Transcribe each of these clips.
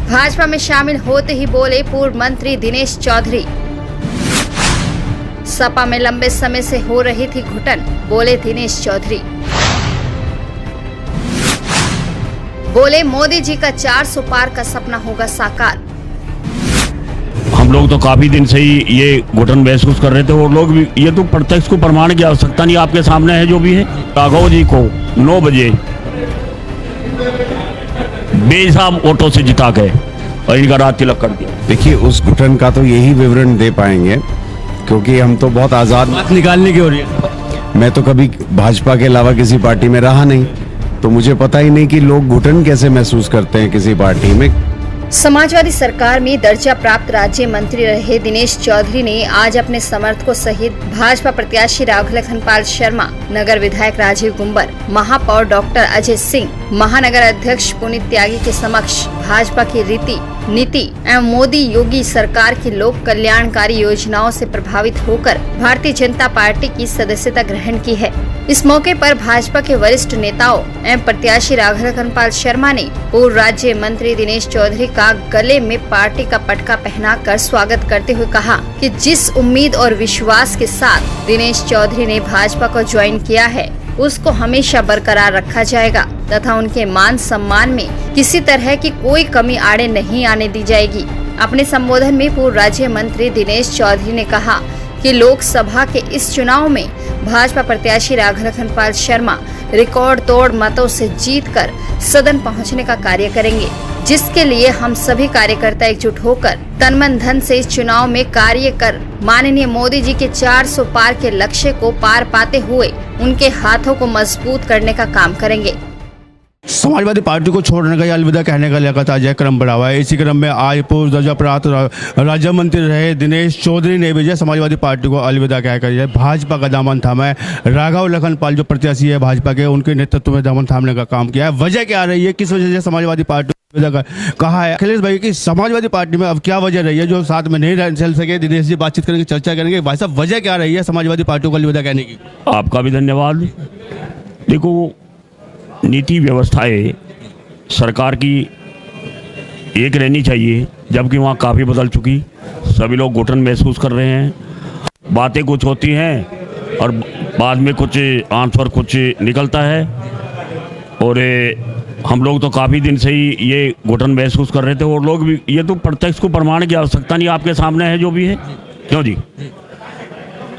भाजपा में शामिल होते ही बोले पूर्व मंत्री दिनेश चौधरी। सपा में लंबे समय से हो रही थी घुटन, बोले दिनेश चौधरी। बोले मोदी जी का 400 पार का सपना होगा साकार। हम लोग तो काफी दिन से ही ये घुटन महसूस कर रहे थे और लोग भी, ये तो प्रत्यक्ष को प्रमाण की आवश्यकता नहीं, आपके सामने है जो भी है। राघव जी को 9 बजे बेहिसाब वोटों से जिता गए और इनका रात तिलक कर दिया। देखिए, उस घुटन का तो यही विवरण दे पाएंगे क्योंकि हम तो बहुत आजाद बात निकालने की हो रही है। मैं तो कभी भाजपा के अलावा किसी पार्टी में रहा नहीं, तो मुझे पता ही नहीं कि लोग घुटन कैसे महसूस करते हैं किसी पार्टी में। समाजवादी सरकार में दर्जा प्राप्त राज्य मंत्री रहे दिनेश चौधरी ने आज अपने समर्थकों सहित भाजपा प्रत्याशी राघव लखनपाल शर्मा, नगर विधायक राजीव गुंबर, महापौर डॉक्टर अजय सिंह, महानगर अध्यक्ष पुनीत त्यागी के समक्ष भाजपा की रीति नीति एवं मोदी योगी सरकार की लोक कल्याणकारी योजनाओं से प्रभावित होकर भारतीय जनता पार्टी की सदस्यता ग्रहण की है। इस मौके पर भाजपा के वरिष्ठ नेताओं एवं प्रत्याशी राघव लखनपाल शर्मा ने पूर्व राज्य मंत्री दिनेश चौधरी का गले में पार्टी का पटका पहनाकर स्वागत करते हुए कहा कि जिस उम्मीद और विश्वास के साथ दिनेश चौधरी ने भाजपा को ज्वाइन किया है उसको हमेशा बरकरार रखा जाएगा तथा उनके मान सम्मान में किसी तरह की कोई कमी आड़े नहीं आने दी जाएगी। अपने संबोधन में पूर्व राज्य मंत्री दिनेश चौधरी ने कहा कि लोकसभा के इस चुनाव में भाजपा प्रत्याशी राघव लखनपाल शर्मा रिकॉर्ड तोड़ मतों से जीतकर सदन पहुंचने का कार्य करेंगे, जिसके लिए हम सभी कार्यकर्ता एकजुट होकर तन मन धन से इस चुनाव में कार्य कर माननीय मोदी जी के 400 पार के लक्ष्य को पार पाते हुए उनके हाथों को मजबूत करने का काम करेंगे। समाजवादी पार्टी को छोड़ने का या अलविदा कहने का लगातार यह क्रम बढ़ा हुआ है। इसी क्रम में आज पूर्व दर्जा प्राप्त राज्य मंत्री रहे दिनेश चौधरी ने भी समाजवादी पार्टी को अलविदा कहकर भाजपा का दामन थामा है। राघव लखनपाल जो प्रत्याशी है भाजपा के, उनके नेतृत्व में दामन थामने का काम किया है। वजह क्या रही है, किस वजह से समाजवादी पार्टी कहा है अखिलेश भाई की समाजवादी पार्टी में अब क्या वजह रही है जो साथ में नहीं चल सके? दिनेश जी बातचीत करेंगे, चर्चा करेंगे। भाई साहब, वजह क्या रही है समाजवादी पार्टी को अलविदा कहने की? आपका भी धन्यवाद। देखो, नीति व्यवस्थाएं सरकार की एक रहनी चाहिए, जबकि वहाँ काफ़ी बदल चुकी। सभी लोग घुटन महसूस कर रहे हैं, बातें कुछ होती हैं और बाद में कुछ आंसर कुछ निकलता है। और हम लोग तो काफ़ी दिन से ही ये घुटन महसूस कर रहे थे और लोग भी, ये तो प्रत्यक्ष को प्रमाण की आवश्यकता नहीं, आपके सामने है जो भी है। क्यों जी,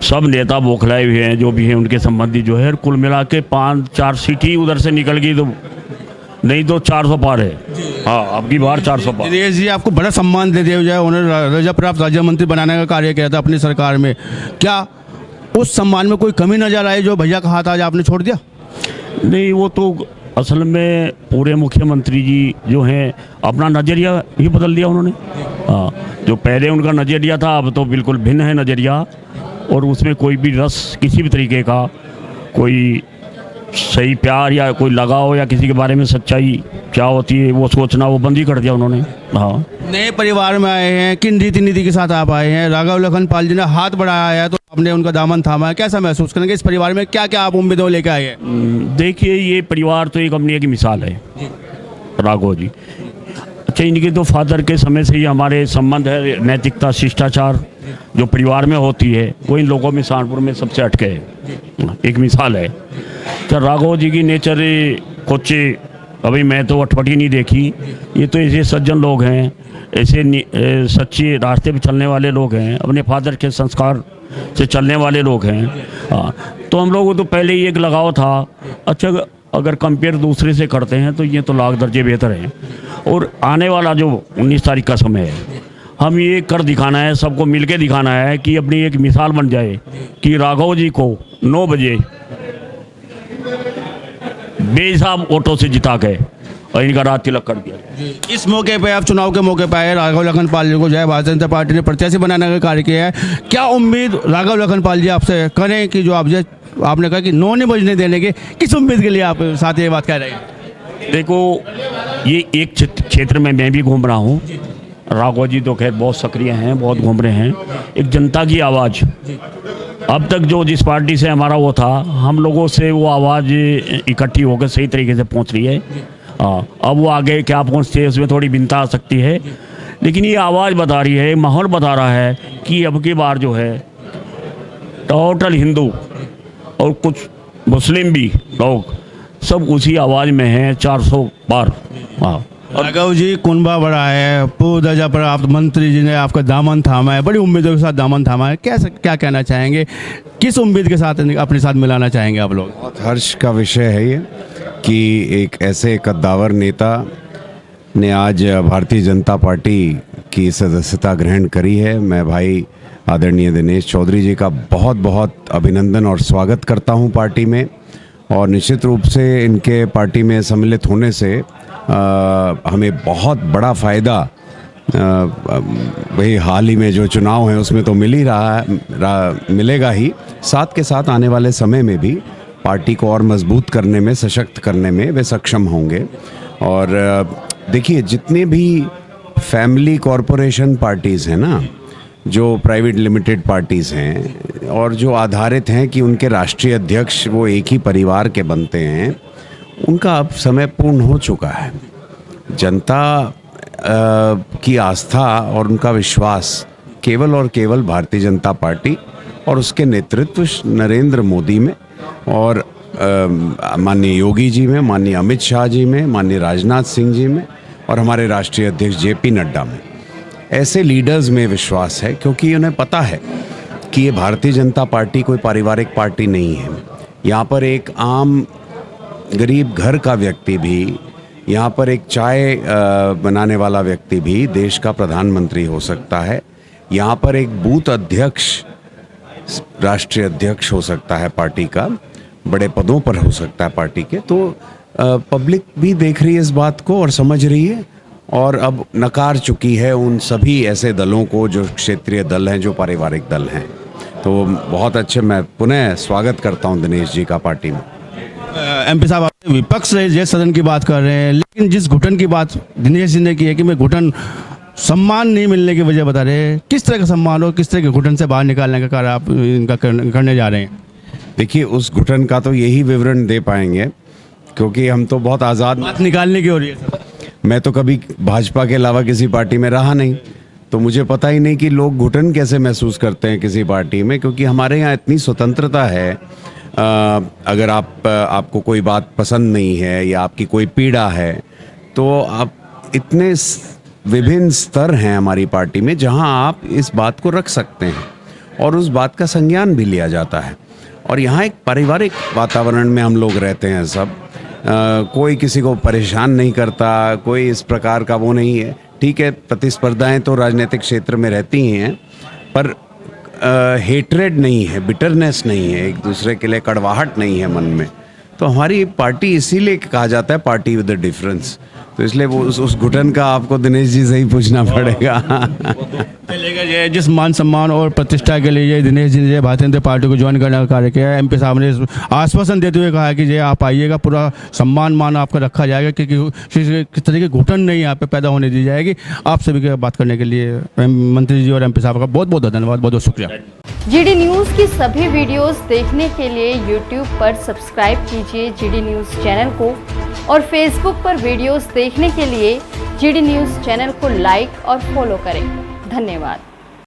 सब नेता बौखलाए हुए हैं जो भी हैं, उनके संबंधी जो है। कुल मिला के 5-4 सीट ही उधर से निकल गई, तो नहीं तो 400 पार है। हाँ, आपकी बार 400 पार। दिनेश जी आपको बड़ा सम्मान दे दिया जाए, उन्होंने दर्जा प्राप्त राज्य मंत्री बनाने का कार्य किया था अपनी सरकार में। क्या उस सम्मान में कोई कमी नजर आई जो भैया का हाथ आज आपने छोड़ दिया? नहीं, वो तो असल में पूरे मुख्यमंत्री जी जो हैं अपना नज़रिया ही बदल दिया उन्होंने। हाँ, जो पहले उनका नज़रिया था अब तो बिल्कुल भिन्न है नज़रिया, और उसमें कोई भी रस, किसी भी तरीके का कोई सही प्यार या कोई लगाव या किसी के बारे में सच्चाई क्या होती है वो सोचना, वो बंद ही कर दिया उन्होंने। हाँ, नए परिवार में आए हैं, किन रीति नीति के साथ आप आए हैं? राघव लखनपाल जी ने हाथ बढ़ाया है तो आपने उनका दामन थामा है, कैसा महसूस करेंगे? इस परिवार में क्या क्या आप उम्मीदें लेकर आए हैं? देखिए, ये परिवार तो एक अपनी एक मिसाल है, राघव जी। अच्छा, इनके तो फादर के समय से ही हमारे संबंध है, नैतिकता शिष्टाचार जो परिवार में होती है वो इन लोगों में सहारनपुर में सबसे अटके है, एक मिसाल है। तो राघव जी की नेचर कुछ अभी मैं तो अटपटी नहीं देखी। ये तो ऐसे सज्जन लोग हैं, ऐसे सच्चे रास्ते पे चलने वाले लोग हैं, अपने फादर के संस्कार से चलने वाले लोग हैं। हाँ, तो हम लोगों को तो पहले ही एक लगाव था। अच्छा, अगर कंपेयर दूसरे से करते हैं तो ये तो लाख दर्जे बेहतर है। और आने वाला जो 19 तारीख का समय है, हम ये कर दिखाना है, सबको मिलके दिखाना है कि अपनी एक मिसाल बन जाए कि राघव जी को 9 बजे बेहिसाब वोटों से जिता गए और इनका रात तिलक कर दिया। इस मौके पे आप चुनाव के मौके पर आए, राघव लखनपाल जी को जो है भारतीय जनता पार्टी ने प्रत्याशी बनाने का कार्य किया है। क्या उम्मीद राघव लखनपाल जी आपसे करें कि जो आपने कहा कि 9 नहीं बजने देने के, किस उम्मीद के लिए आप साथ ये बात कह रहे हैं? देखो, ये एक क्षेत्र में मैं भी घूम रहा हूँ। राघव जी तो खैर बहुत सक्रिय हैं, बहुत घूम रहे हैं। एक जनता की आवाज़, अब तक जो जिस पार्टी से हमारा वो था, हम लोगों से वो आवाज़ इकट्ठी होकर सही तरीके से पहुंच रही है। अब वो आगे क्या पहुँचते हैं उसमें थोड़ी भिन्नता आ सकती है, लेकिन ये आवाज़ बता रही है, माहौल बता रहा है कि अब की बार जो है टोटल हिंदू और कुछ मुस्लिम भी लोग सब उसी आवाज़ में हैं 400 पार। हाँ, राघव जी, कुनबा बड़ा है, पूर्व दर्जा प्राप्त मंत्री जी ने आपका दामन थामा है, बड़ी उम्मीदों के साथ दामन थामा है, क्या कहना चाहेंगे, किस उम्मीद के साथ अपने साथ मिलाना चाहेंगे आप लोग? बहुत हर्ष का विषय है ये कि एक ऐसे कद्दावर नेता ने आज भारतीय जनता पार्टी की सदस्यता ग्रहण करी है। मैं भाई आदरणीय दिनेश चौधरी जी का बहुत बहुत अभिनंदन और स्वागत करता हूं पार्टी में, और निश्चित रूप से इनके पार्टी में सम्मिलित होने से हमें बहुत बड़ा फ़ायदा वही हाल ही में जो चुनाव हैं उसमें तो मिल ही मिलेगा ही, साथ के साथ आने वाले समय में भी पार्टी को और मजबूत करने में, सशक्त करने में वे सक्षम होंगे। और देखिए, जितने भी फैमिली कॉरपोरेशन पार्टीज़ हैं ना, जो प्राइवेट लिमिटेड पार्टीज़ हैं और जो आधारित हैं कि उनके राष्ट्रीय अध्यक्ष वो एक ही परिवार के बनते हैं, उनका अब समय पूर्ण हो चुका है। जनता की आस्था और उनका विश्वास केवल और केवल भारतीय जनता पार्टी और उसके नेतृत्व नरेंद्र मोदी में और माननीय योगी जी में, माननीय अमित शाह जी में, माननीय राजनाथ सिंह जी में और हमारे राष्ट्रीय अध्यक्ष जेपी नड्डा में, ऐसे लीडर्स में विश्वास है, क्योंकि उन्हें पता है कि ये भारतीय जनता पार्टी कोई पारिवारिक पार्टी नहीं है। यहाँ पर एक आम गरीब घर का व्यक्ति भी, यहाँ पर एक चाय बनाने वाला व्यक्ति भी देश का प्रधानमंत्री हो सकता है। यहाँ पर एक बूथ अध्यक्ष राष्ट्रीय अध्यक्ष हो सकता है पार्टी का, बड़े पदों पर हो सकता है पार्टी के। तो पब्लिक भी देख रही है इस बात को और समझ रही है, और अब नकार चुकी है उन सभी ऐसे दलों को जो क्षेत्रीय दल हैं, जो पारिवारिक दल हैं। तो बहुत अच्छे, मैं पुनः स्वागत करता हूं दिनेश जी का पार्टी में। एमपी साहब, आप विपक्ष से जय सदन की बात कर रहे हैं, लेकिन जिस घुटन की बात दिनेश जी ने की है कि मैं घुटन सम्मान नहीं मिलने की वजह बता रहे हैं, किस तरह का सम्मान और किस तरह के घुटन से बाहर निकालने का कार्य आप इनका करने जा रहे हैं? देखिए, उस घुटन का तो यही विवरण दे पाएंगे, क्योंकि हम तो बहुत आज़ाद बात निकालने की हो रही है सर। मैं तो कभी भाजपा के अलावा किसी पार्टी में रहा नहीं, तो मुझे पता ही नहीं कि लोग घुटन कैसे महसूस करते हैं किसी पार्टी में, क्योंकि हमारे यहाँ इतनी स्वतंत्रता है। अगर आपको कोई बात पसंद नहीं है या आपकी कोई पीड़ा है, तो आप इतने विभिन्न स्तर हैं हमारी पार्टी में जहां आप इस बात को रख सकते हैं और उस बात का संज्ञान भी लिया जाता है। और यहाँ एक पारिवारिक वातावरण में हम लोग रहते हैं सब। कोई किसी को परेशान नहीं करता, कोई इस प्रकार का वो नहीं है। ठीक है, प्रतिस्पर्धाएं तो राजनीतिक क्षेत्र में रहती ही हैं, पर हेट्रेड नहीं है, बिटरनेस नहीं है, एक दूसरे के लिए कड़वाहट नहीं है मन में। तो हमारी पार्टी इसीलिए कहा जाता है पार्टी विद द डिफरेंस। तो इसलिए वो उस घुटन का आपको दिनेश जी से ही पूछना पड़ेगा। चलेगा, ये जिस मान सम्मान और प्रतिष्ठा के लिए ये दिनेश जी ने भारतीय जनता पार्टी को ज्वाइन करने का कार्य किया है, एमपी साहब ने आश्वासन देते हुए कहा है कि ये आप आइएगा, पूरा सम्मान मान आपका रखा जाएगा, क्योंकि किस तरह की घुटन नहीं यहाँ पे पैदा होने दी जाएगी। आप सभी की बात करने के लिए मंत्री जी और एमपी साहब का बहुत बहुत धन्यवाद, बहुत बहुत शुक्रिया। जीडी न्यूज़ की सभी वीडियोस देखने के लिए यूट्यूब पर सब्सक्राइब कीजिए जीडी न्यूज़ चैनल को, और फेसबुक पर वीडियोस देखने के लिए जीडी न्यूज़ चैनल को लाइक और फॉलो करें। धन्यवाद।